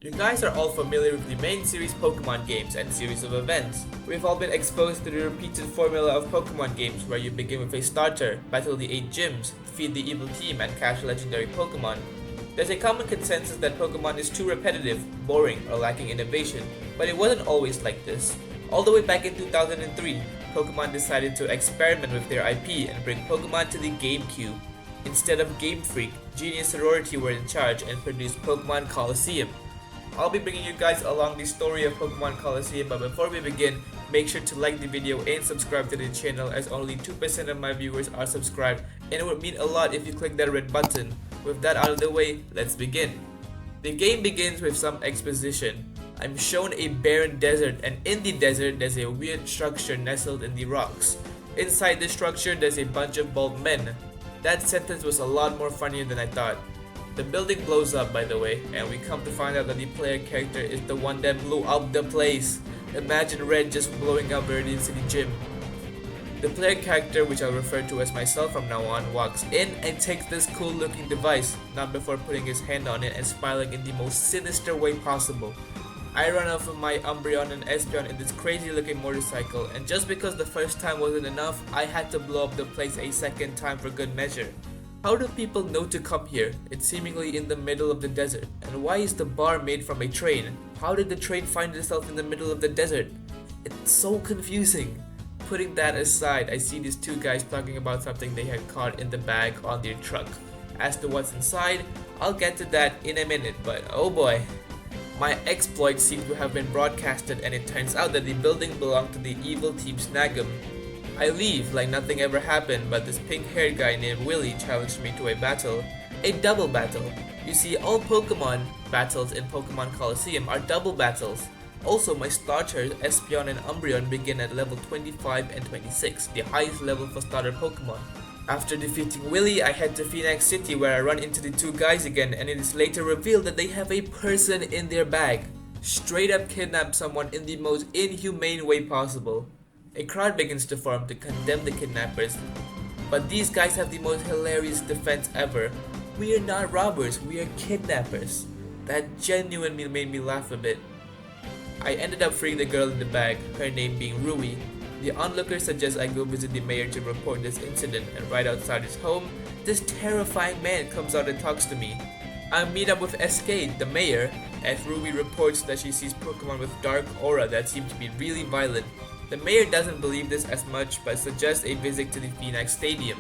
You guys are all familiar with the main series Pokemon games and series of events. We've all been exposed to the repeated formula of Pokemon games where you begin with a starter, battle the 8 gyms, defeat the evil team, and catch legendary Pokemon. There's a common consensus that Pokemon is too repetitive, boring, or lacking innovation, but it wasn't always like this. All the way back in 2003, Pokemon decided to experiment with their IP and bring Pokemon to the GameCube. Instead of Game Freak, Genius Sorority were in charge and produced Pokemon Colosseum. I'll be bringing you guys along the story of Pokemon Colosseum, but before we begin, make sure to like the video and subscribe to the channel, as only 2% of my viewers are subscribed, and it would mean a lot if you click that red button. With that out of the way, let's begin. The game begins with some exposition. I'm shown a barren desert, and in the desert there's a weird structure nestled in the rocks. Inside the structure there's a bunch of bald men. That sentence was a lot more funnier than I thought. The building blows up, by the way, and we come to find out that the player character is the one that blew up the place. Imagine Red just blowing up Viridian City Gym. The player character, which I'll refer to as myself from now on, walks in and takes this cool looking device, not before putting his hand on it and smiling in the most sinister way possible. I run off of my Umbreon and Espeon in this crazy looking motorcycle, and just because the first time wasn't enough, I had to blow up the place a second time for good measure. How do people know to come here? It's seemingly in the middle of the desert. And why is the bar made from a train? How did the train find itself in the middle of the desert? It's so confusing. Putting that aside, I see these two guys talking about something they had caught in the bag on their truck. As to what's inside, I'll get to that in a minute, but oh boy. My exploits seem to have been broadcasted, and it turns out that the building belonged to the evil team Snag'em. I leave like nothing ever happened, but this pink-haired guy named Willie challenged me to a battle. A double battle. You see, all Pokemon battles in Pokemon Colosseum are double battles. Also, my starters Espeon and Umbreon begin at level 25 and 26, the highest level for starter Pokemon. After defeating Willie, I head to Phoenix City where I run into the two guys again, and it is later revealed that they have a person in their bag. Straight up kidnapped someone in the most inhumane way possible. A crowd begins to form to condemn the kidnappers, but these guys have the most hilarious defense ever. We are not robbers, we are kidnappers. That genuinely made me laugh a bit. I ended up freeing the girl in the bag, her name being Rui. The onlooker suggests I go visit the mayor to report this incident, and right outside his home, this terrifying man comes out and talks to me. I meet up with SK, the mayor, as Rui reports that she sees Pokemon with dark aura that seem to be really violent. The mayor doesn't believe this as much, but suggests a visit to the Phoenix Stadium.